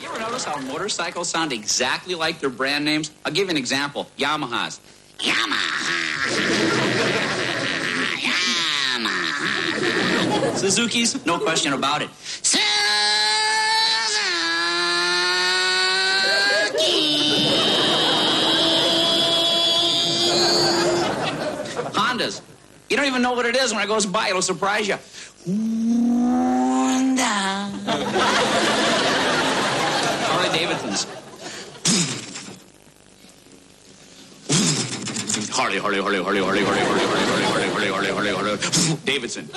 You ever notice how motorcycles sound exactly like their brand names? I'll give you an example. Yamahas. Yamaha. Yamaha. Suzuki's, no question about it. Suzuki. Hondas. You don't even know what it is. When it goes by, it'll surprise you. Honda. Harley Davidsons. Harley Davidson.